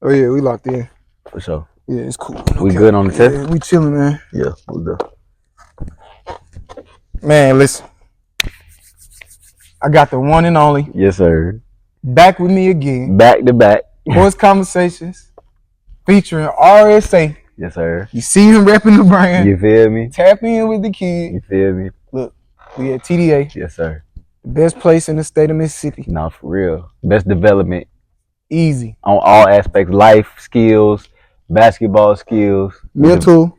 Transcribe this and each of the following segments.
Oh yeah, we locked in. For sure. Yeah, it's cool. We good on the test? Yeah, we chilling, man. Yeah, we good. Man, listen. I got the one and only. Yes, sir. Back with me again. Back to back. Horse Conversations featuring RSA. Yes, sir. You see him repping the brand. You feel me? Tap in with the kid. You feel me? Look, we at TDA. Yes, sir. The best place in the state of Mississippi. Nah, for real. Best development. Easy. On all aspects. Life skills, basketball skills. Mental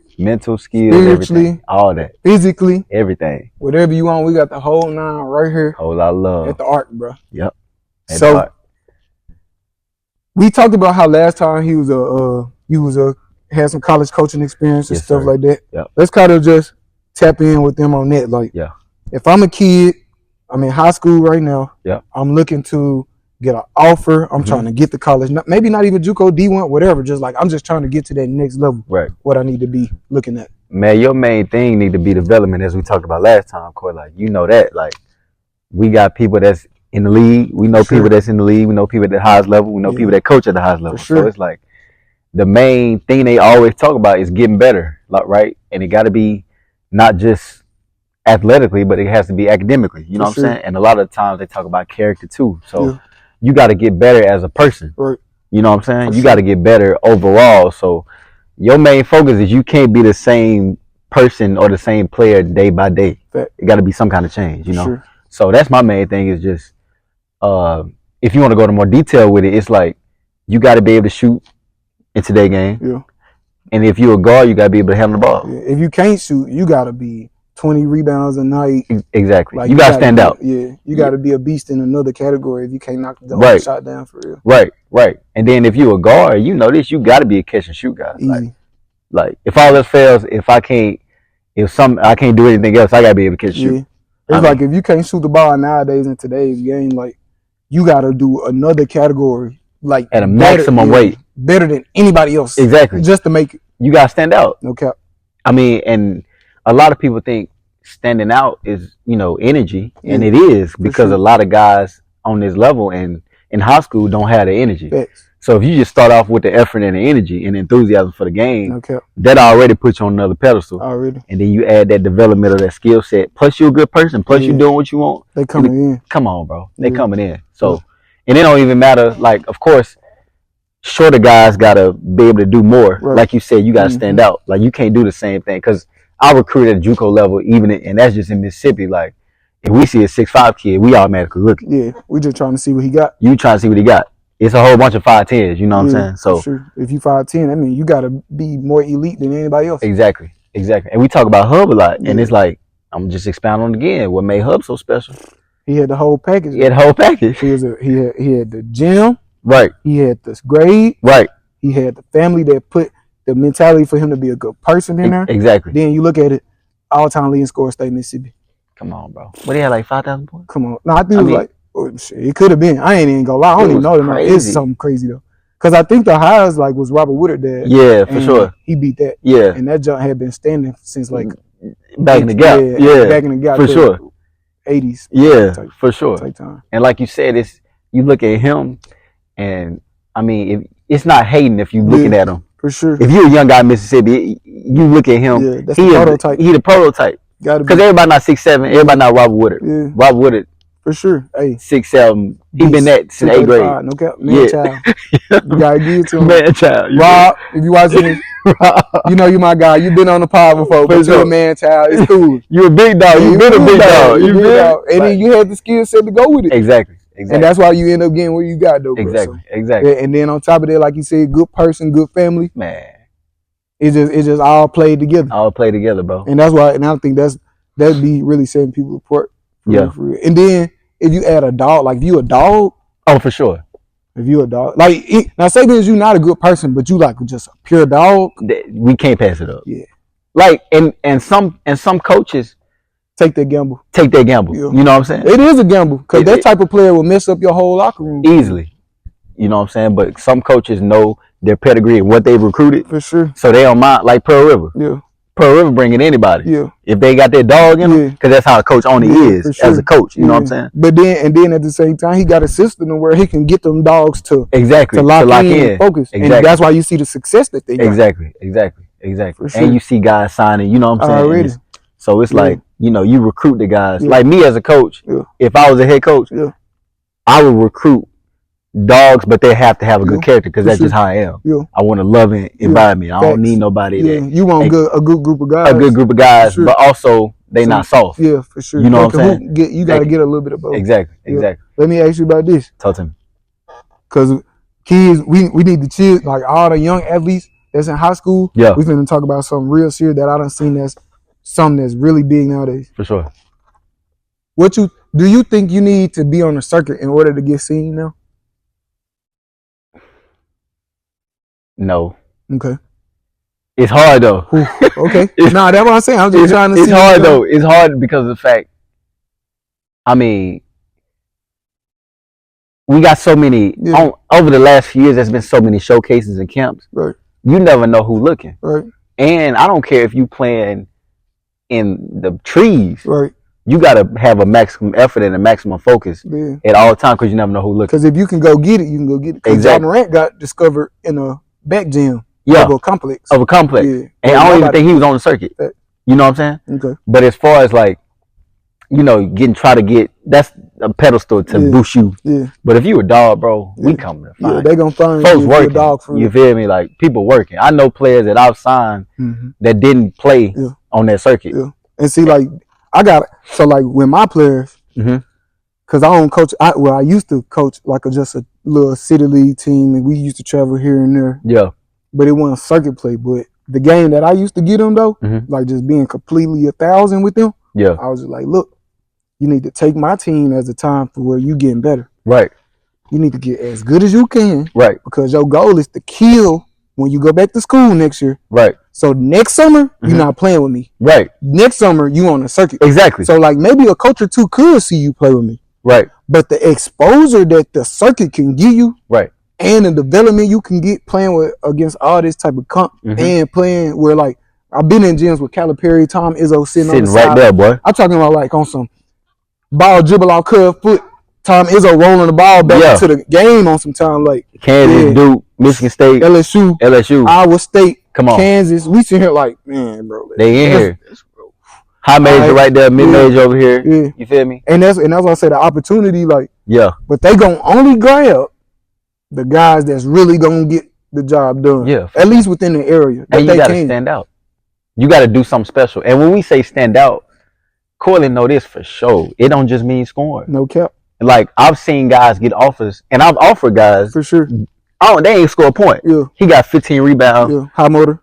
skills. Spiritually. Everything. All that. Physically. Everything. Whatever you want, we got the whole 9 right here. Whole lot of love. At the Arc, bro. Yep. We talked about how last time he had some college coaching experience and stuff like that. Yep. Let's kind of just tap in with them on that. Like, if I'm a kid, I'm in high school right now. Yep. I'm looking to get an offer. I'm trying to get to college. Maybe not even JUCO, D1, whatever. Just like I'm just trying to get to that next level. Right. What I need to be looking at. Man, your main thing need to be development, as we talked about last time, Corey. Like, you know that. Like, we got people that's in the league. We know people that's in the league. We know people at the highest level. We know people that coach at the highest level. So it's like the main thing they always talk about is getting better, like, right? And it got to be not just athletically, but it has to be academically. You know what I'm saying? And a lot of times they talk about character too. So you got to get better as a person. Right. You know what I'm saying? You got to get better overall. So your main focus is you can't be the same person or the same player day by day. It got to be some kind of change, you know? So that's my main thing is just, if you want to go to more detail with it, it's like you got to be able to shoot in today's game. Yeah. And if you're a guard, you got to be able to handle the ball. Yeah. If you can't shoot, you got to be 20 rebounds a night. Exactly. Like, you got to stand out. Yeah. You got to be a beast in another category if you can't knock the shot down for real. Right. And then if you're a guard, you know this, you got to be a catch and shoot guy. Easy. Like if all else fails, I can't do anything else, I got to be able to catch and shoot. It's like if you can't shoot the ball nowadays in today's game, like you got to do another category, like at a maximum weight, better than anybody else. Exactly, just to make it. You got to stand out. No cap. I mean, and a lot of people think standing out is energy, and it is because a lot of guys on this level and in high school don't have the energy. So if you just start off with the effort and the energy and enthusiasm for the game, that already puts you on another pedestal. Already. And then you add that development of that skill set. Plus you're a good person. Plus you're doing what you want. They coming in. Come on, bro. They coming in. So, and it don't even matter. Like, of course, shorter guys got to be able to do more. Like you said, you got to stand out. Like you can't do the same thing. Because I recruit at JUCO level, and that's just in Mississippi. Like, if we see a 6'5" kid, we automatically look. Yeah, we just trying to see what he got. You trying to see what he got. It's a whole bunch of 5'10s, you know what I'm saying? So if you 5'10", I mean you gotta be more elite than anybody else. Exactly. And we talk about Hub a lot, and it's like I'm just expounding on it again. What made Hub so special? He had the whole package. He had the gym. Right. He had this grade. Right. He had the family that put the mentality for him to be a good person in there. Exactly. Then you look at it, all-time leading scorer, state Mississippi. Come on, bro. What, he had like 5,000 points? Come on. No, I think it was like. Oh, shit, it could have been. I ain't even gonna lie. I don't even know them. It's something crazy though. Cause I think the highest was Robert Woodard dad. Yeah, for sure. He beat that. Yeah. And that jump had been standing since like back in the gap. Yeah. Back in the gap. For sure. 80s. Yeah, for sure. Time. And like you said, you look at him, and I mean, it's not hating if you looking at him. For sure. If you're a young guy in Mississippi, you look at him. Yeah, that's the prototype. He the prototype. Because everybody not 6'7", everybody not Robert Woodard. Yeah. Robert Woodard. For sure. Hey. 6'7". He been that since 8th grade. No cap. Man child. You gotta give it to him. Man child. Rob, if you watching this, you know you my guy. You been on the pod before, but you're a man child. It's cool. You a big dog. You been a big dog. You big dog. And then you had the skill set to go with it. Exactly. And that's why you end up getting where you got though, bro. Exactly. So, exactly. And then on top of that, like you said, good person, good family. Man. It's just all played together. All played together, bro. And that's why, and I think that'd be really setting people apart. For real. And then if you add a dog, like if you a dog. Oh, for sure. If you a dog, like now say that you not a good person, but you like just a pure dog. We can't pass it up. Yeah. Like and some coaches take that gamble. Yeah. You know what I'm saying? It is a gamble because that type of player will mess up your whole locker room easily. You know what I'm saying? But some coaches know their pedigree and what they've recruited. For sure. So they don't mind, like Pearl River. Yeah. Pearl River bringing anybody. Yeah. If they got their dog in them, because that's how a coach only is as a coach. You know what I'm saying? But then at the same time, he got a system where he can get them dogs to lock in and focus. And that's why you see the success that they got. Exactly. Sure. And you see guys signing. You know what I'm saying? Already. So it's like, you know, you recruit the guys. Like me as a coach, if I was a head coach, I would recruit dogs, but they have to have a good character because that's just how I am. I want a loving environment. I don't need nobody that. You want a good group of guys. A good group of guys, but also they not soft. Yeah, for sure. You know what I'm saying? You got to get a little bit of both. Exactly. Let me ask you about this. Talk to me. Because kids, we need to chill, like all the young athletes that's in high school. Yeah. We're going to talk about something real serious that I done seen that's something that's really big nowadays. For sure. Do you think you need to be on the circuit in order to get seen now? No. Okay. It's hard though. Okay. Nah, that's what I'm saying. I'm just trying to see. It's hard though. It's hard because of the fact, I mean, we got so many, over the last few years, there's been so many showcases and camps. Right. You never know who's looking. Right. And I don't care if you playing in the trees. Right. You got to have a maximum effort and a maximum focus at all times because you never know who's looking. Because if you can go get it, you can go get it. Because John Morant got discovered in a back gym of a complex. Yeah. And I don't even think he was on the circuit. You know what I'm saying? Okay. But as far as like, you know, that's a pedestal to boost you. Yeah. But if you a dog, bro, we coming to find they gonna find folks working. Dog for you feel me? Like people working. I know players that I've signed that didn't play on that circuit. Yeah. And see, like like with my players, because I don't coach. I used to coach like just a little city league team, and we used to travel here and there. Yeah. But it wasn't circuit play. But the game that I used to get them though, like just being completely 1,000 with them. Yeah. I was just like, look, you need to take my team as a time for where you getting better. Right. You need to get as good as you can. Right. Because your goal is to kill when you go back to school next year. Right. So next summer, you're not playing with me. Right. Next summer, you on the circuit. Exactly. So like maybe a coach or two could see you play with me. Right. But the exposure that the circuit can give you. Right. And the development you can get playing against all this type of comp and playing where like I've been in gyms with Calipari, Tom Izzo sitting on the right side. There, boy. I'm talking about like on some ball dribble off curve foot. Tom Izzo rolling the ball back into the game on some time like Kansas, Duke, Michigan State, LSU, Iowa State, come on, Kansas. We sit here like, man, bro. They in here. High major right there, mid major over here. Yeah. You feel me? And that's why I say the opportunity, like, but they gonna only grab the guys that's really gonna get the job done. Yeah. At least within the area. And you gotta stand out. You gotta do something special. And when we say stand out, Corlin know this for sure. It don't just mean scoring. No cap. Like I've seen guys get offers, and I've offered guys for sure. Oh, they ain't score a point. Yeah. He got 15 rebounds. Yeah. High motor.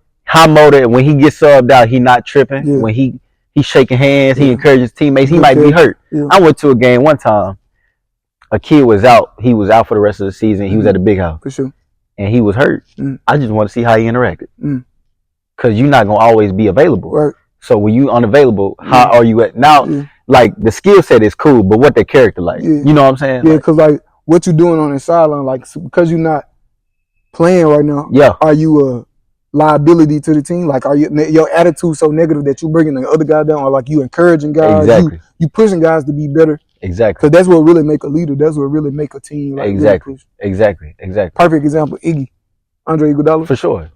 And when he gets subbed out, he not tripping. Yeah. When he's shaking hands, he encourages teammates. He might be hurt. Yeah. I went to a game one time. A kid was out. He was out for the rest of the season. He was at the big house. For sure. And he was hurt. I just want to see how he interacted. Because you're not going to always be available. Right. So when you unavailable, how are you at? Now, like, the skill set is cool, but what their character like? You know what I'm saying? Yeah, because, like, what you doing on the sideline, like, because you're not playing right now, are you a liability to the team? Like, are your attitude so negative that you bringing the other guy down? Or, like, you encouraging guys? Exactly. You pushing guys to be better? Exactly. Because that's what really make a leader. That's what really make a team. Like, exactly. Really push. Exactly. Perfect example, Andre Iguodala. For sure.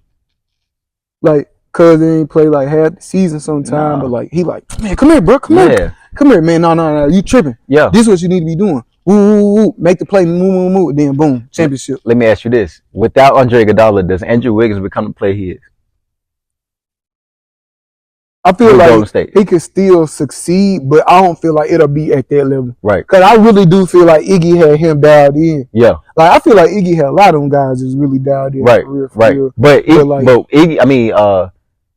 Like, cuz he ain't play like half the season sometime, but like he like, man, come here, bro, come here, man. No, you tripping? Yeah, this is what you need to be doing. Woo, make the play, move, then boom, championship. Let me ask you this: without Andre Iguodala, does Andrew Wiggins become the player he is? I feel like he could still succeed, but I don't feel like it'll be at that level. Right. Because I really do feel like Iggy had him dialed in. Yeah. Like I feel like Iggy had a lot of them guys just really dialed in. Right. For real. But Iggy,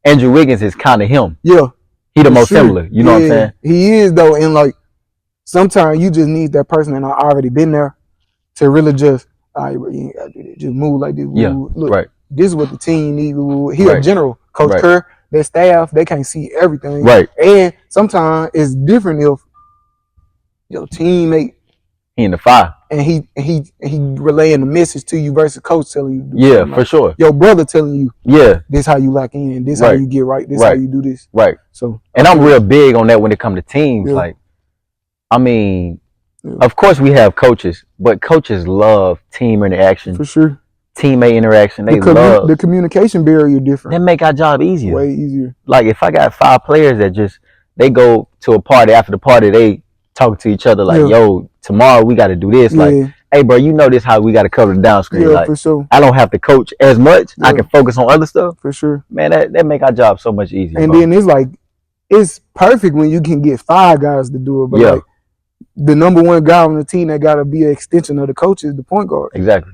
Andrew Wiggins is kind of him. Yeah. He the most similar. You know what I'm saying? He is though, and like sometimes you just need that person that already been there to really just, all right, bro, you ain't gotta do that. Just move like this. Yeah. Look, this is what the team needs. He a general, Coach Kerr. Their staff, they can't see everything. Right. And sometimes it's different if your teammate he in the fire. and he relaying the message to you versus coach telling you. Yeah, for sure. Your brother telling you. Yeah. This how you lock in. This how you get right. This how you do this. Right. So. And I'm real big on that when it comes to teams. Yeah. Like, I mean, of course we have coaches, but coaches love team interaction. For sure. Teammate interaction. They love the communication barrier different. That make our job easier. Way easier. Like if I got 5 players that they go to a party, after the party they talk to each other like, yo, tomorrow we got to do this. Like, hey bro, you know this how we got to cover the down screen. Yeah, like, for sure. I don't have to coach as much. I can focus on other stuff. For sure. Man, that make our job so much easier. And then it's like, it's perfect when you can get 5 guys to do it. But like the number one guy on the team that got to be an extension of the coach is the point guard. Exactly.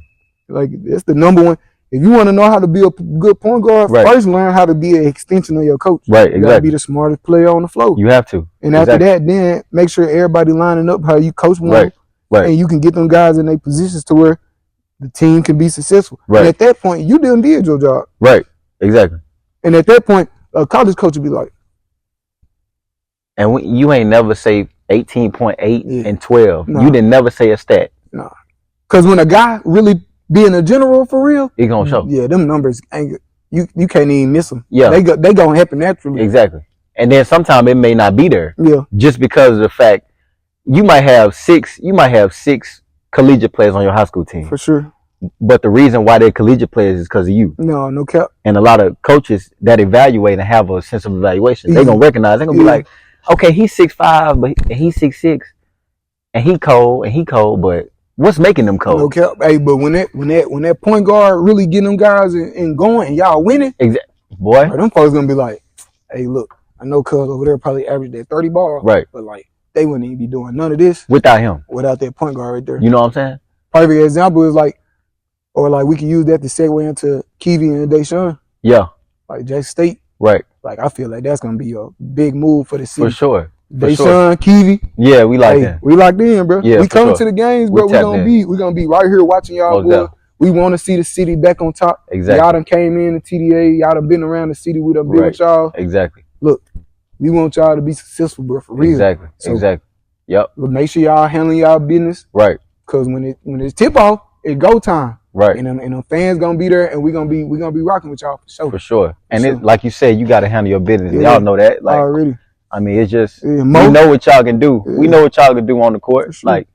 Like it's the number one. If you want to know how to be a good point guard, first learn how to be an extension of your coach. Right, you gotta be the smartest player on the floor. You have to. And after that, then make sure everybody lining up how you coach one. Right. And you can get them guys in their positions to where the team can be successful. Right. And at that point, you done did your job. Right. Exactly. And at that point, a college coach will be like. And you ain't never say 18.8 and 12. No. You didn't never say a stat. No. Because when a guy really being a general for real, it gonna show. Yeah, them numbers ain't you can't even miss them. Yeah, they gonna happen naturally. Exactly. And then sometimes it may not be there. Yeah. Just because of the fact you might have 6 collegiate players on your high school team. For sure. But the reason why they're collegiate players is because of you. No cap. And a lot of coaches that evaluate and have a sense of evaluation, they're gonna recognize. They're gonna be like, okay, he's 6'5", but he's 6'6", and he cold, but what's making them cold? No cap. Hey, but when that point guard really getting them guys and going and y'all winning, boy, them folks gonna be like, hey, look, I know cuz over there probably averaged that 30 ball, right? But like they wouldn't even be doing none of this without him, without that point guard right there. You know what I'm saying? Perfect example is like, or like we can use that to segue into Keevy and Deshaun. Yeah, like J State, right? Like I feel like that's gonna be a big move for the city. For sure. Deshaun, Keevy. Yeah, we like that. We locked in, bro. Yeah, we coming to the games, bro. We gonna be right here watching y'all, boy. We want to see the city back on top. Exactly. Y'all done came in the TDA. Y'all done been around the city. We done been with y'all. Exactly. Look, we want y'all to be successful, bro, for real. Exactly. So, exactly. Yep. But make sure y'all handling y'all business. Right. Cause when it's tip off, it go time. Right. And the fans gonna be there, and we gonna be rocking with y'all for sure. For sure. And it, like you said, you got to handle your business. Yeah. Y'all know that. Like already. I mean, it's just we know what y'all can do. We know what y'all can do on the court. Sure. Like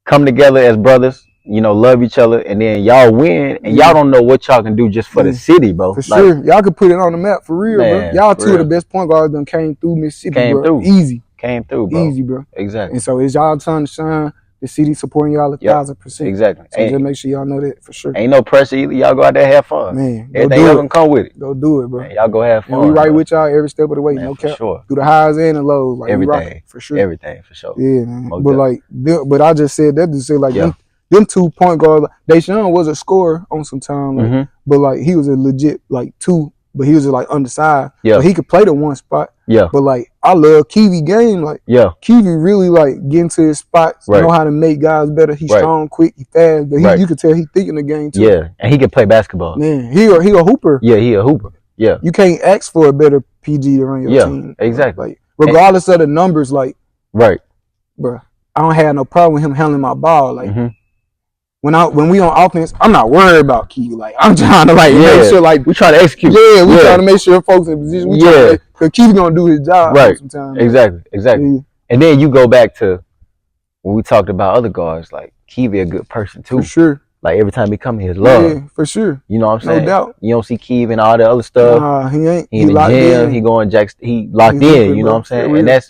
come together as brothers, you know, love each other, and then y'all win, and y'all don't know what y'all can do just for the city, bro. For sure, y'all could put it on the map for real, bro. Y'all two of the best point guards done came through Mississippi, bro. Easy. Came through, bro. Easy, bro. Exactly. And so it's y'all time to shine. The city supporting y'all 1,000%. Exactly. So just make sure y'all know that for sure. Ain't no pressure either. Y'all go out there have fun. Man, everything else can come with it. Go do it, bro. Man, y'all go have fun. And we right with y'all every step of the way. Man, no cap. Sure. Through the highs and the lows. Like, everything. For sure. Everything for sure. Yeah, man. But like, but I just said that to say like them 2 point guards. Deshaun was a scorer on some time, like, but like he was a legit like 2. But he was just like undersized. Yeah. But he could play the 1 spot. Yeah. But like I love Keevy game. Like Keevy really like get into his spots, know how to make guys better. He's strong, quick, he fast. But you could tell he thinking the game too. Yeah. And he can play basketball. Man, he a hooper. Yeah, he a hooper. Yeah. You can't ask for a better PG to run your team. Exactly. Like regardless of the numbers, like bro, I don't have no problem with him handling my ball. Like when we on offense, I'm not worried about Keevy. Like I'm trying to like make sure like we trying to execute. Yeah, we trying to make sure folks in position. We because Keevy gonna do his job. Right. Sometimes, exactly. Yeah. And then you go back to when we talked about other guards. Like Keevy a good person too. For sure. Like every time he come here, his love. Yeah, for sure. You know what I'm saying? No doubt. You don't see Keevy and all the other stuff. Nah, he ain't. He in the gym. He going he locked in. You know what I'm saying?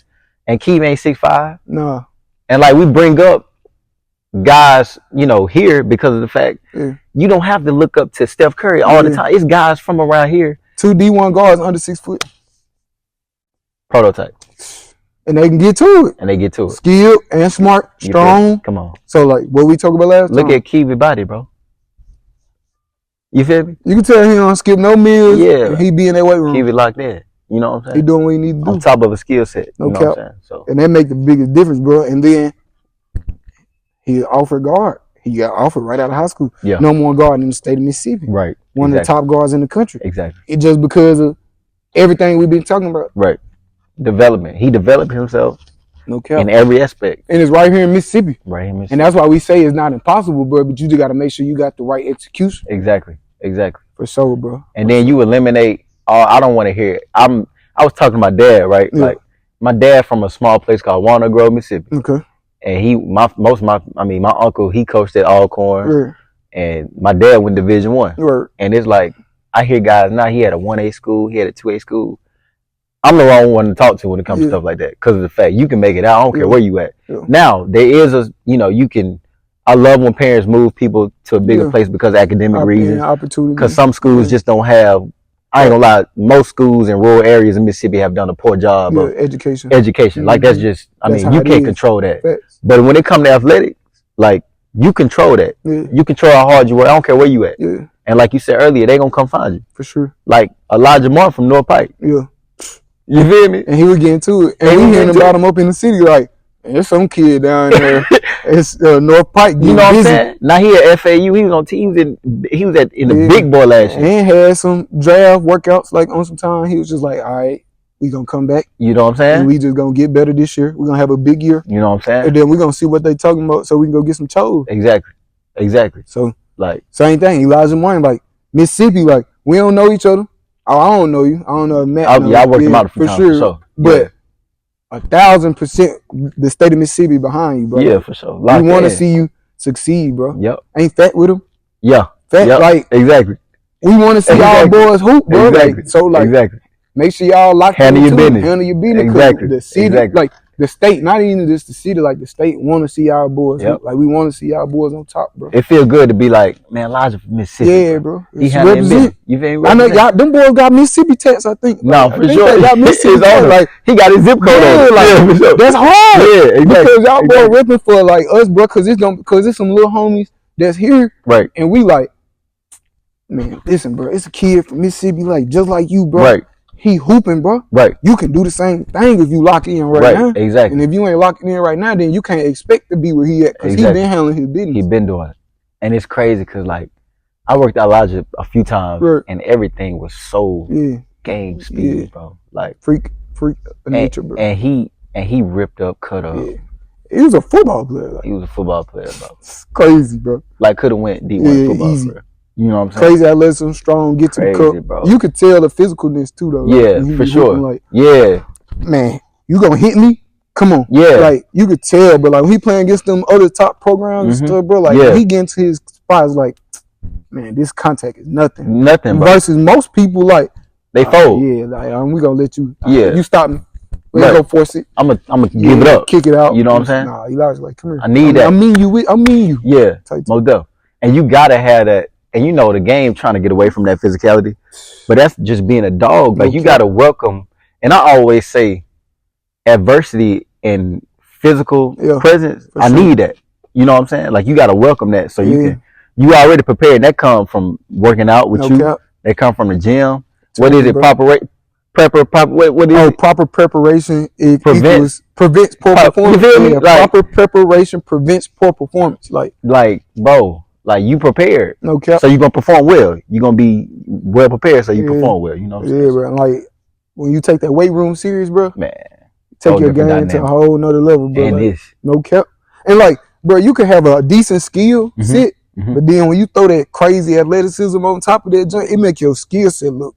And Keevy ain't 6'5". Nah. And like we bring up guys, you know, here because of the fact you don't have to look up to Steph Curry all the time. It's guys from around here. 2 D1 guards under 6 foot. Prototype. And they can get to it. Skilled and smart, strong. Come on. So like what we talked about last time. Look at Keevy body, bro. You feel me? You can tell he don't skip no meals. Yeah. And he be in that weight room. Keevy locked in. You know what I'm saying? He doing what he need to do. On top of a skill set. No you know cap. What I'm saying? So. And that make the biggest difference, bro. And then he offered guard. He got offered right out of high school. Yeah. Number 1 guard in the state of Mississippi. Right. One of the top guards in the country. Exactly. It's just because of everything we've been talking about. Right. Development. He developed himself. No cap. In every aspect. And it's right here in Mississippi. Right here in Mississippi. And that's why we say it's not impossible, bro. But you just got to make sure you got the right execution. Exactly. For sure, bro. And then you eliminate all. I don't want to hear it. I was talking to my dad, right? Yeah. Like my dad from a small place called Walnut Grove, Mississippi. Okay. And my uncle, he coached at Alcorn. Yeah. And my dad went Division I. Right. And it's like, I hear guys now, he had a 1A school, he had a 2A school. I'm the wrong one to talk to when it comes to stuff like that. Because of the fact you can make it out. I don't care where you at. Yeah. Now, there is I love when parents move people to a bigger place because of academic reasons. Because some schools just don't have, I ain't gonna lie, most schools in rural areas in Mississippi have done a poor job of education. Like that's just, you can't control that. Facts. But when it comes to athletics, like you control that. Yeah. You control how hard you work. I don't care where you at. Yeah. And like you said earlier, they gonna come find you. For sure. Like Elijah Martin from North Pike. Yeah. You feel me? And he was getting to it. And we hearing about him up in the city like, there's some kid down there. It's North Pike. You know what I'm saying? Now he at FAU. He was on teams in the big boy last year. And had some draft workouts like on some time. He was just like, all right, we gonna come back. You know what I'm saying? And we just gonna get better this year. We're gonna have a big year. You know what I'm saying? And then we're gonna see what they talking about so we can go get some chose. Exactly. So like same thing. Elijah Martin, like Mississippi, like we don't know each other. Oh, I don't know you. I don't know Matt. I worked him out for sure. So. But 1,000% the state of Mississippi behind you, bro. Yeah, for sure. We want to see you succeed, bro. Yep. Ain't Fat with him? Yeah. Fat, like exactly. We want to see our boys hoop, bro. Exactly. Like, so like, make sure y'all lock handle your business. Handle your business. Exactly. The city, like the state, not even just the city, like the state want to see our boys. Yep. Like we want to see our boys on top, bro. It feel good to be like, man, Elijah from Mississippi. Yeah, bro. He represent. You feel me? I know y'all. Them boys got Mississippi tats. I think. No, for sure. They got Mississippi tats. Like he got his zip code on. Like for sure. That's hard. Yeah, exactly. Because y'all boys ripping for like us, bro. Because it's some little homies that's here, right? And we like, man, listen, bro. It's a kid from Mississippi, like just like you, bro. Right. He hooping, bro. Right. You can do the same thing if you lock in right now. Exactly. And if you ain't locking in right now, then you can't expect to be where he at because he been handling his business. He been doing it. And it's crazy because, like, I worked at Elijah a few times and everything was so game speed, bro. Like freak nature, bro. And he ripped up, cut up. Yeah. He was a football player. Like. He was a football player, bro. It's crazy, bro. Like could have went D1 football easy. Player. You know what I'm saying? Crazy athleticism, strong, get to the cup. Bro. You could tell the physicalness too, though. Yeah, like, for sure. Like, man, you gonna hit me? Come on. Yeah. Like, you could tell, but like, when he playing against them other top programs and stuff, bro, like, when he get into his spots, like, man, this contact is nothing. Nothing, bro. Versus most people, like, they fold. Yeah, like, we gonna let you. You stop me. Let's go force it. I'm gonna give it up. Kick it out. You know what I'm saying? Nah, Elijah's like, come here. I need that. I mean you. Yeah. Most definitely. And you gotta have that. And you know the game trying to get away from that physicality, but that's just being a dog. Like you gotta welcome. And I always say, adversity and physical presence. I need that. You know what I'm saying? Like you gotta welcome that, so you already prepared. That come from working out with you. They come from the gym. What is it? What is it? Proper preparation prevents poor performance. You feel me? Like, proper preparation prevents poor performance. Like bro. Like you prepared, no cap. So you gonna perform well. You gonna be well prepared, so you perform well. You know what I'm saying? Bro. Like when you take that weight room serious, bro. Man, take your game to a whole nother level, bro. And like, no cap. And like, bro, you can have a decent skill set, but then when you throw that crazy athleticism on top of that joint, it make your skill set look.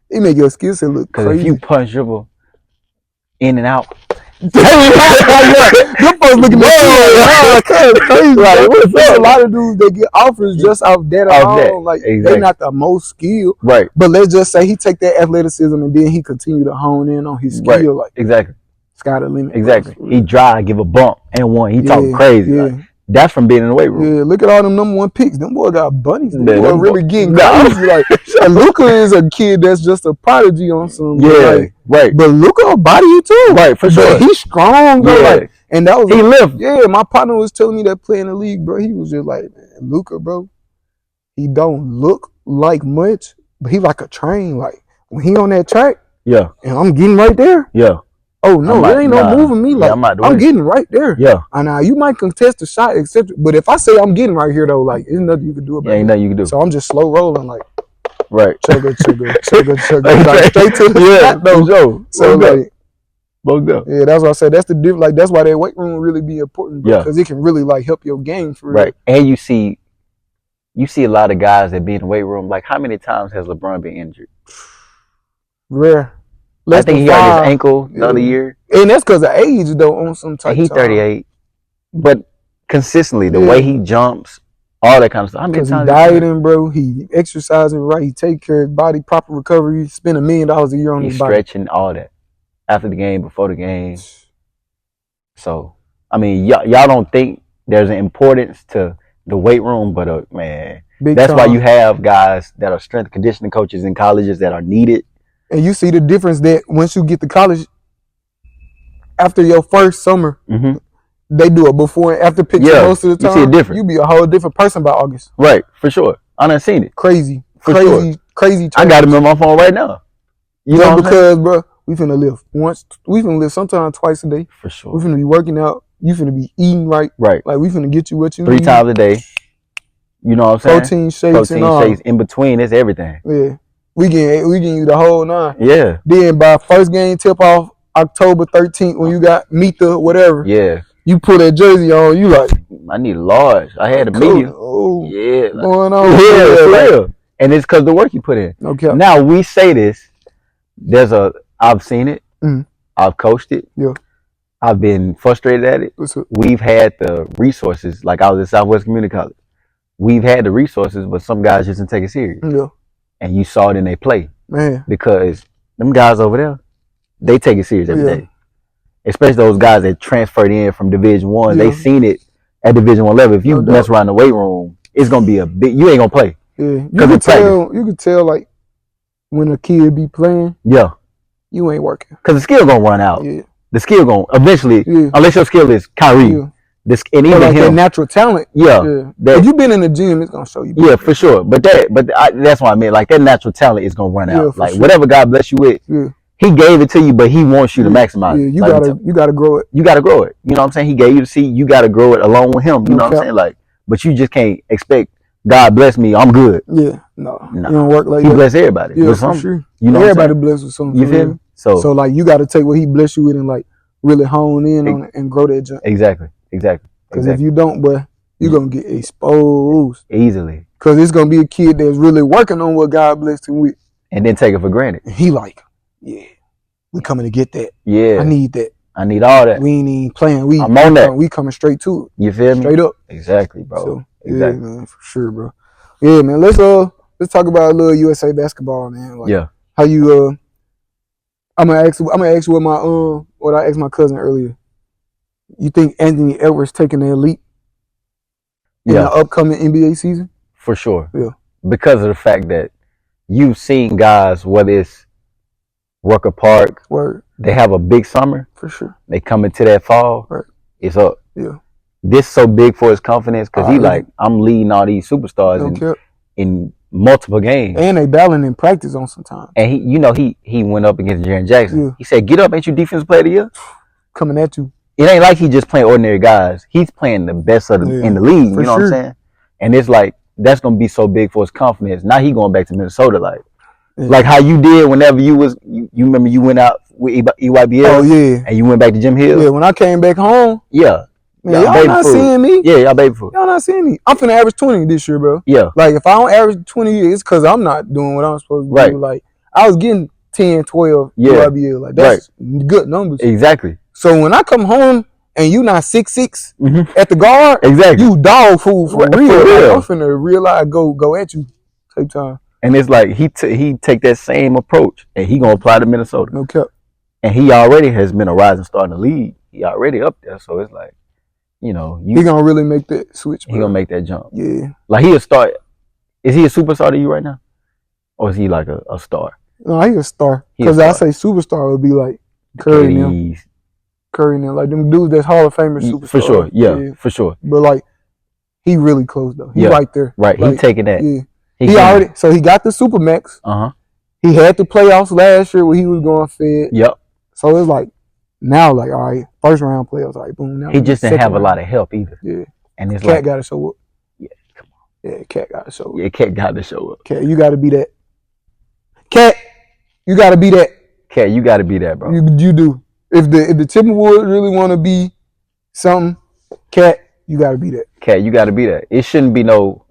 It make your skill set look crazy. Because if you punch dribble in and out. Them folks looking at crazy. Like, what's a lot of dudes that get offers just off that alone. Like they're not the most skilled. Right. But let's just say he take that athleticism and then he continue to hone in on his skill. Like sky the limit. Exactly. He drive, give a bump and one. He talk crazy. Like, that's from being in the weight room. Yeah, look at all them number one picks. Them boys got bunnies. Them boys really getting crazy. Like Luka is a kid that's just a prodigy on some. Yeah, right. But Luka will body you too. Right, for sure. But he's strong, bro. Yeah. Like, and that was he lived. Yeah, my partner was telling me that playing the league, bro. He was just like, man, Luka, bro. He don't look like much, but he like a train. Like when he on that track. Yeah. And I'm getting right there. Yeah. Oh no, there ain't no moving me. Like I'm getting right there. Yeah. And you might contest the shot, except. But if I say I'm getting right here though, like there's nothing you can do about it. Ain't nothing you can do. So I'm just slow rolling, like. Right. Chugga, like, straight to the shot though. So like, Both up. Yeah, that's what I said. That's the difference. Like that's why that weight room really be important, bro, because it can really like help your game for real. Right. And you see a lot of guys that be in the weight room. Like, how many times has LeBron been injured? Rare. I think he hurt his ankle the other year. And that's because of age, though, on some type. He's 38. But consistently, the way he jumps, all that kind of stuff. How many times? He dieting, bro. He exercising right. He take care of his body, proper recovery. Spend $1 million a year on his body. He's stretching, all that. After the game, before the game. So, I mean, y'all don't think there's an importance to the weight room, but man, that's why you have guys that are strength conditioning coaches in colleges that are needed. And you see the difference that once you get to college, after your first summer, they do a before and after picture most of the time. You see a difference. You be a whole different person by August. Right, for sure. I done seen it. Crazy. Crazy. I got him on my phone right now. You know because, bro, we finna live once. We finna live sometimes twice a day. For sure. We finna be working out. You finna be eating right. Right. Like we finna get you what you 3 need. times a day. You know what I'm saying? Protein shakes in between. It's everything. Yeah. We getting you the whole 9. Yeah. Then by first game tip off October 13th when you got meet the whatever. Yeah. You put that jersey on, you like, I need a large. I had a medium. Oh, yeah. Like, going on. Yeah, for real. And it's because the work you put in. Okay. Now we say this. I've seen it. I've coached it. Yeah. I've been frustrated at it. We've had the resources. Like I was at Southwest Community College. We've had the resources, but some guys just didn't take it serious. Yeah. And you saw it in their play. Man. Because them guys over there, they take it serious every day. Especially those guys that transferred in from Division 1. They seen it at Division 1 level. If you mess around the weight room, it's gonna be a big. You ain't gonna play. Yeah. You can tell like when a kid be playing. Yeah. You ain't working. Cause the skill gonna run out. Yeah. The skill gonna eventually, unless your skill is Kyrie. Yeah. And even like him, that natural talent. Yeah. If you been in the gym, it's gonna show you. Yeah, for sure. But that's what I mean. Like that natural talent is gonna run out. Like whatever God bless you with. Yeah. He gave it to you, but he wants you to maximize it. You gotta grow it. You gotta grow it. You know what I'm saying? He gave you the seed. You gotta grow it along with him. You know what I'm saying? Like, but you just can't expect God bless me. I'm good. Yeah, no. You don't work like that. He bless everybody. Yeah, for sure. You know, everybody blessed with something. You feel me? So like you gotta take what he blessed you with and like really hone in on it and grow that jump. Exactly. Because if you don't, boy, you're gonna get exposed easily. Because it's gonna be a kid that's really working on what God blessed him with, and then take it for granted. And he like, yeah. We coming to get that. Yeah. I need that. I need all that. We ain't even playing. I'm on that. We coming straight to it. You feel me? Straight up. Exactly, bro. So, exactly. Yeah, man, for sure, bro. Yeah, man. Let's talk about a little USA basketball, man. Like, how you I'm gonna ask you what I asked my cousin earlier. You think Anthony Edwards taking the leap in the upcoming NBA season? For sure. Yeah. Because of the fact that you've seen guys, whether it's Rucker Park. Word. They have a big summer. For sure. They come into that fall. Right. It's up. Yeah. This so big for his confidence because he like, I'm leading all these superstars in multiple games. And they battling in practice on some time. And he went up against Jaren Jackson. Yeah. He said, "Get up, ain't you defensive player of the year?" Coming at you. It ain't like he just playing ordinary guys. He's playing the best of in the league. You know what I'm saying? And it's like that's gonna be so big for his confidence. Now he going back to Minnesota like how you did whenever you remember you went out with EYBL. Oh yeah. And you went back to Jim Hill. Yeah, when I came back home. Yeah. Man, y'all not seeing me. Yeah, y'all baby food. Y'all not seeing me. I'm finna average 20 this year, bro. Yeah. Like if I don't average 20, it's because I'm not doing what I'm supposed to do. Like I was getting 10, 12 EYBL. Like that's good numbers. Exactly. So when I come home and you not 6'6" at the guard, you dog food for real. Like, I'm finna realize go at you. Take time. And it's like he take that same approach and he gonna apply to Minnesota. No cap. And he already has been a rising star in the league. He already up there, so it's like, he gonna really make that switch. Bro. He gonna make that jump. Yeah. Like he a star. Is he a superstar to you right now, or is he like a star? No, he a star. Because I say superstar would be like Curry and them, like them dudes that's Hall of Famers superstars. For sure, yeah, for sure. But like, he really close though. He right there. Right, like, he taking that. Yeah. He already, so he got the Supermax. He had the playoffs last year where he was going fed. Yep. So it's like, now like, all right, first round playoffs, all right, boom. Now he just didn't have a lot of help either. Yeah. And it's Cat got to show up. Yeah, come on. Yeah, Cat got to show up. Yeah, Cat got to show up. Cat, you got to be that. Cat, you got to be that. Cat, you got to be that, bro. You do. If the Timberwolves really want to be something, Cat, you gotta be that. Cat, you gotta be that. It shouldn't be no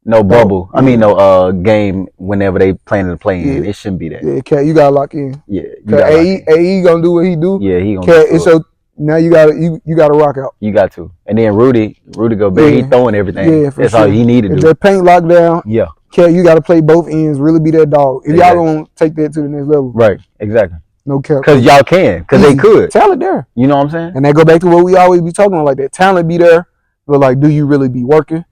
bubble. Yeah. I mean no game whenever they planning to play in. It shouldn't be that. Yeah, Cat, you gotta lock in. Yeah, you gotta AE gonna do what he do. Yeah, he gonna. Cat, it's so now you gotta rock out. You got to. And then Rudy go back. He throwing everything. Yeah, that's all he needed to do. If that paint locked down. Yeah. Cat, you gotta play both ends. Really be that dog. If y'all gonna take that to the next level. Right. Exactly. No cap. Because y'all can. Because they could. Talent there. You know what I'm saying? And that go back to what we always be talking about. Like that talent be there, but like, do you really be working?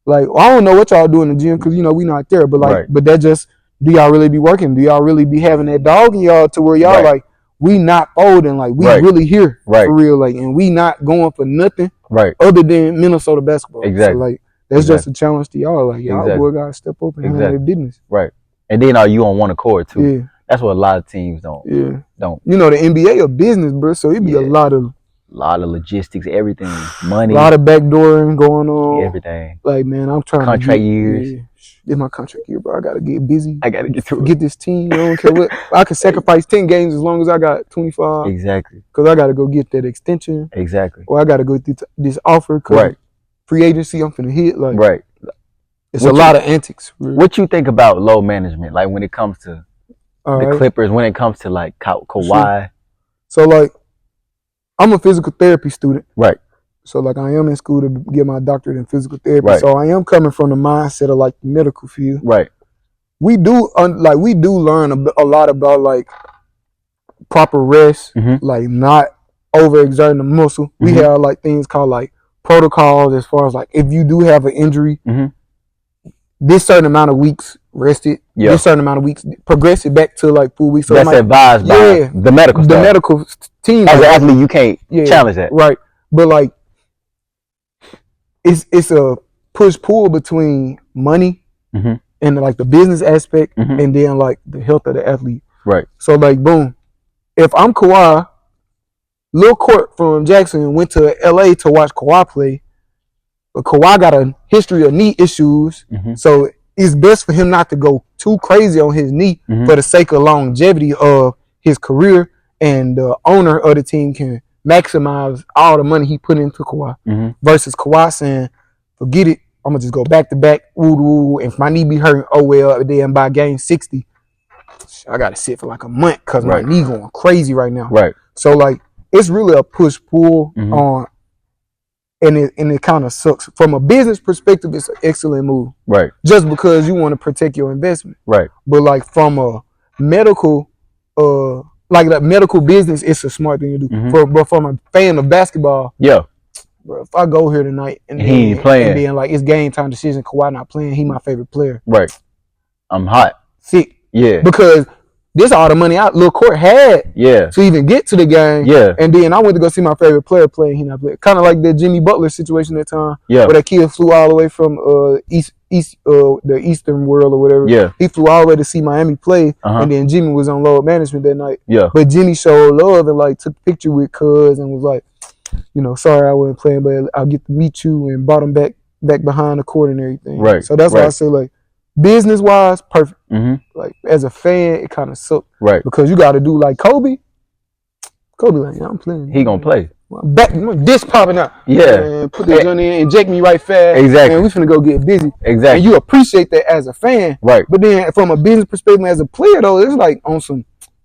Like, I don't know what y'all do in the gym because, we not there. But like, but that just, do y'all really be working? Do y'all really be having that dog in y'all to where y'all like, we not folding, like we really here for real, like, and we not going for nothing other than Minnesota basketball. Exactly. So like, that's just a challenge to y'all. Like, y'all boy gotta step up and handle their business. Right. And then are you on one accord too? Yeah. That's what a lot of teams don't. Yeah. Don't. The NBA a business, bro. So it be a lot of logistics, everything, money, a lot of backdooring going on, everything. Like, man, I'm trying contract years. Yeah, it's my contract year, bro. I gotta get busy. I gotta get this team. I don't care what. I can sacrifice 10 games as long as I got 25. Exactly. Because I gotta go get that extension. Exactly. Or I gotta go get this offer. Cause free agency, I'm finna hit. Like, it's a lot of antics. Really. What you think about low management? Like when it comes to the Clippers, when it comes to like Kawhi. Sure. So like, I'm a physical therapy student. Right. So like, I am in school to get my doctorate in physical therapy. Right. So I am coming from the mindset of like the medical field. Right. We do learn a lot about like proper rest, like not overexerting the muscle. Mm-hmm. We have like things called like protocols as far as like if you do have an injury, this certain amount of weeks rested, this certain amount of weeks progress it back to like full weeks. So that's advised by the medical staff. The medical team. As an athlete, you can't challenge that. Right. But like it's a push-pull between money and like the business aspect and then like the health of the athlete. Right. So like boom. If I'm Kawhi, Lil Court from Jackson went to LA to watch Kawhi play. But Kawhi got a history of knee issues, so it's best for him not to go too crazy on his knee for the sake of longevity of his career, and the owner of the team can maximize all the money he put into Kawhi versus Kawhi saying, forget it, I'm going to just go back to back, if my knee be hurting, oh well, then by game 60, I got to sit for like a month because my knee going crazy right now. Right. So like, it's really a push-pull on. And it kind of sucks. From a business perspective, it's an excellent move. Right. Just because you want to protect your investment. Right. But like from a medical, like that medical business, it's a smart thing to do. But from a fan of basketball, bro, if I go here tonight and he ain't playing, and then like it's game time decision, Kawhi not playing, he my favorite player. Right. I'm hot. Sick. Yeah. Because this all the money Lil Court had to even get to the game. Yeah. And then I went to go see my favorite player play and he not playing. Kind of like the Jimmy Butler situation that time. Yeah. Where that kid flew all the way from the Eastern world or whatever. Yeah. He flew all the way to see Miami play. And then Jimmy was on load management that night. Yeah. But Jimmy showed love and like took a picture with Cuz and was like, sorry I wasn't playing, but I'll get to meet you, and brought him back behind the court and everything. Right. So that's why I say like, business wise, perfect. Like as a fan, it kind of sucks. Right. Because you got to do like Kobe. Kobe like, yeah, I'm playing. He gonna play. Back, this popping out. Yeah. And put the gun in, inject me right fast. Exactly. And we finna go get busy. Exactly. And you appreciate that as a fan. Right. But then from a business perspective, as a player though, it's like on some.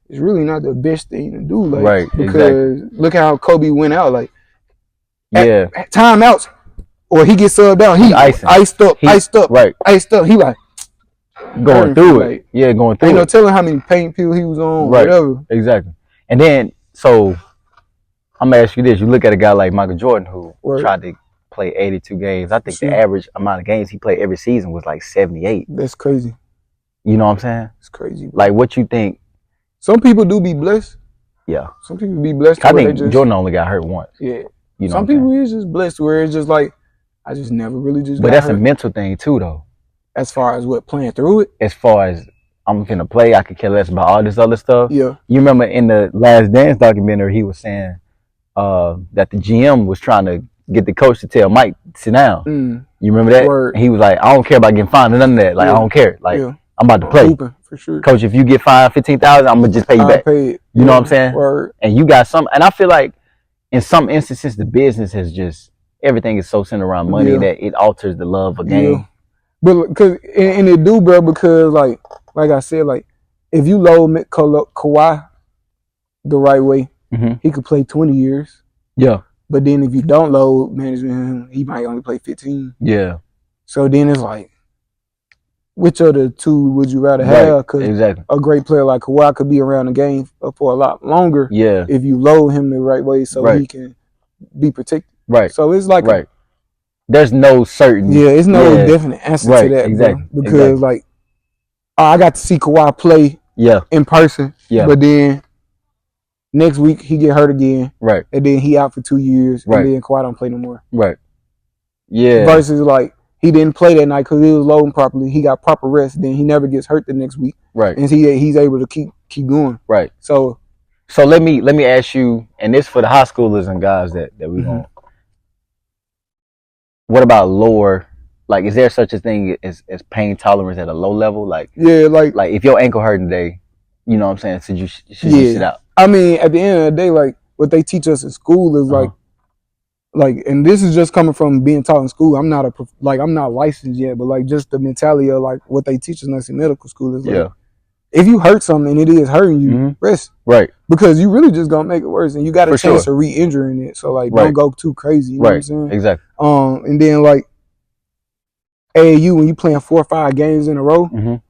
It's really not the best thing to do. Like, right. Because look how Kobe went out. Like. Yeah. At timeouts, or he gets subbed out. He iced up. Right. Iced up. He like. Going through it. Like, yeah, going through it. Ain't no telling how many pain pills he was on, right. Whatever. Exactly. And then, so, I'm going to ask you this. You look at a guy like Michael Jordan who tried to play 82 games. I think the average amount of games he played every season was like 78. That's crazy. You know what I'm saying? It's crazy. Like, what you think? Some people do be blessed. Yeah. Some people be blessed. I think Jordan only got hurt once. Yeah. You know some people is just blessed where it's just like, I just never really just But that's hurt. A mental thing too, though. As far as what, playing through it? As far as I'm finna play, I could care less about all this other stuff. Yeah. You remember in the Last Dance documentary, he was saying that the GM was trying to get the coach to tell Mike, sit down. You remember that? Word. He was like, I don't care about getting fined or none of that. Like, I don't care. Like, I'm about to play. For sure. Coach, if you get fined $15,000, I'm gonna just pay you back. Pay it. You know what I'm saying? Word. And you got some, and I feel like in some instances the business has just, everything is so centered around money that it alters the love of game. But because and it do, bro, because like I said, like if you load Kawhi the right way, he could play 20 years. Yeah. But then if you don't load management, he might only play 15. Yeah. So then it's like, which of the two would you rather have? Because a great player like Kawhi could be around the game for a lot longer. Yeah. If you load him the right way, so he can be protected. Right. So it's like there's no certain. Yeah, it's no definite answer to that, bro. Because like I got to see Kawhi play in person. Yeah. But then next week he get hurt again. Right. And then he out for 2 years. Right. And then Kawhi don't play no more. Right. Yeah. Versus like he didn't play that night because he was loading properly. He got proper rest. Then he never gets hurt the next week. Right. And he's able to keep going. Right. So let me ask you, and this for the high schoolers and guys that we don't. What about lower? Like, is there such a thing as pain tolerance at a low level? Like, like if your ankle hurting today, you know what I'm saying? Should you sit out? I mean, at the end of the day, like what they teach us in school is like, and this is just coming from being taught in school. I'm not licensed yet, but like just the mentality of like what they teach us in medical school is like, if you hurt something and it is hurting you, rest. Right. Because you really just gonna make it worse, and you got a chance of re-injuring it. So like, don't go too crazy. You know what I'm saying? Exactly. And then like AAU, when you playing 4 or 5 games in a row,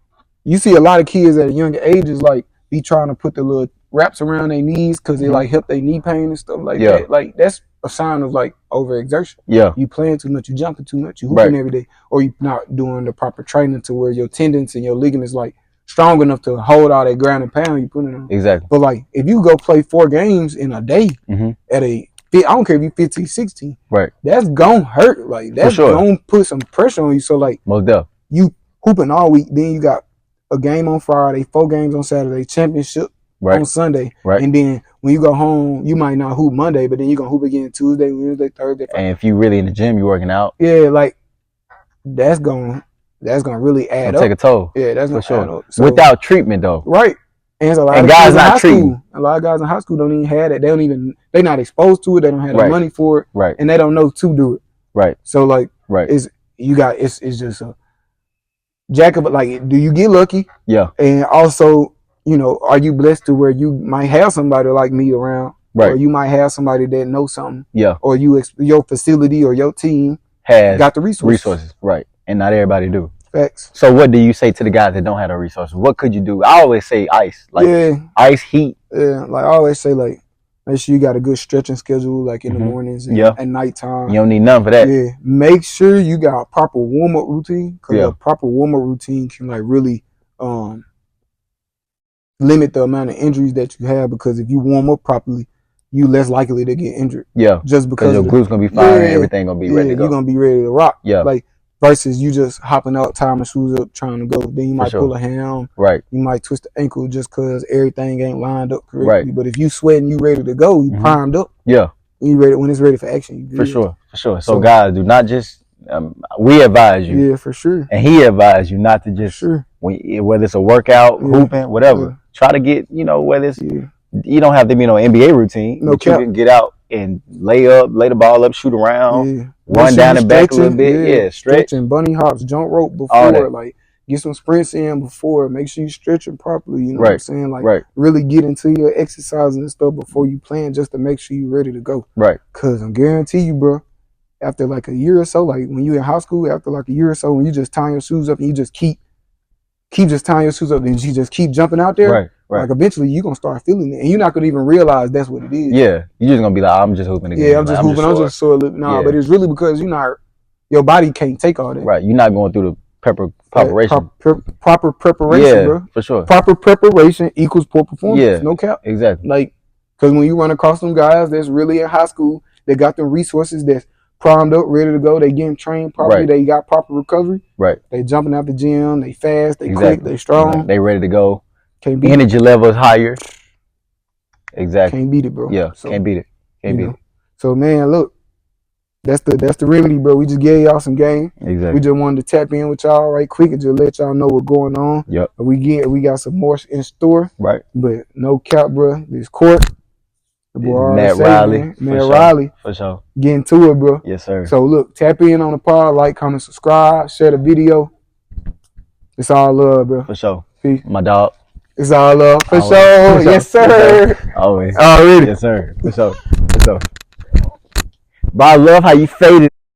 you see a lot of kids at younger ages like be trying to put the little wraps around their knees because they like help their knee pain and stuff like that. Like that's a sign of like overexertion. Yeah. You playing too much, you jumping too much, you hooping every day, or you not doing the proper training to where your tendons and your ligaments like strong enough to hold all that ground and pound you putting on. Exactly. But like if you go play 4 games in a day at I don't care if you 15, 16. Right. That's gonna hurt. Like that's gonna put some pressure on you. So like most definitely. You hooping all week, then you got a game on Friday, 4 games on Saturday, championship on Sunday. Right. And then when you go home, you might not hoop Monday, but then you're gonna hoop again Tuesday, Wednesday, Thursday, Friday. And if you really in the gym, you working out. Yeah, like that's gonna really add up. Take a toll. Yeah, that's gonna add up. So, without treatment though. Right. And a lot of guys not treating. A lot of guys in high school don't even have it. They're not exposed to it. They don't have the money for it. Right. And they don't know to do it. Right. So like it's just a jack of, like, do you get lucky? Yeah. And also, you know, are you blessed to where you might have somebody like me around? Right. Or you might have somebody that knows something. Yeah. Or your facility or your team has got the resources. Right. And not everybody do. Facts. So what do you say to the guys that don't have the resources? What could you do? I always say ice. Like ice, heat. Yeah. Like I always say, like, make sure you got a good stretching schedule, like in the mornings and at nighttime. You don't need none for that. Yeah. Make sure you got a proper warm-up routine. Because a proper warm-up routine can like really limit the amount of injuries that you have, because if you warm up properly, you less likely to get injured. Yeah. Just because your glutes gonna be firing, everything gonna be ready to go. You're gonna be ready to rock. Yeah. Like versus you just hopping out, tying my shoes up, trying to go. Then you might pull a ham. Right. You might twist the ankle just because everything ain't lined up correctly. Right. But if you sweating, you ready to go, you primed up. Yeah. You ready when it's ready for action. You for sure. For sure. So guys, do not just we advise you. Yeah, for sure. And he advised you not to just whether it's a workout, hooping, whatever. Yeah. Try to get, whether it's you don't have to be an NBA routine. No cap. You can get out and lay the ball up, shoot around, run down and back a little bit. Yeah, stretching, bunny hops, jump rope before, like get some sprints in before. Make sure you stretching properly. You know what I'm saying? Like really get into your exercise and stuff before you plan, just to make sure you're ready to go. Right. Cause I guarantee you, bro, after like a year or so, like when you in high school, after like a year or so, when you just tying your shoes up and you just keep just tying your shoes up and you just keep jumping out there. Right. Like eventually you're gonna start feeling it, and you're not gonna even realize that's what it is. Yeah, you're just gonna be like, I'm just hooping again. Yeah, I'm just hooping. I'm just sore. Nah, but it's really because your body can't take all that. Right, you're not going through the preparation. Proper preparation, bro. For sure. Proper preparation equals poor performance. Yeah, no cap. Exactly. Like, because when you run across some guys that's really in high school, they got the resources that's primed up, ready to go. They getting trained properly. Right. They got proper recovery. Right. They jumping out the gym. They fast. They quick. They strong. Right. They ready to go. Can't beat energy level is higher. Exactly. Can't beat it, bro. Yeah, so, can't beat it. Can't beat it. So, man, look, That's the remedy, bro. We just gave y'all some game. Exactly. We just wanted to tap in with y'all right quick and just let y'all know what's going on. Yep. We got some more in store. Right. But no cap, bro. This court. The boy Matt Riley. Matt Riley. For sure. Getting to it, bro. Yes, sir. So look, tap in on the pod, like, comment, subscribe, share the video. It's all love, bro. For sure. Peace. My dog. It's all love. For sure. Yes, sir. Always. Already. Yes, sir. For sure. For sure. But I love how you faded.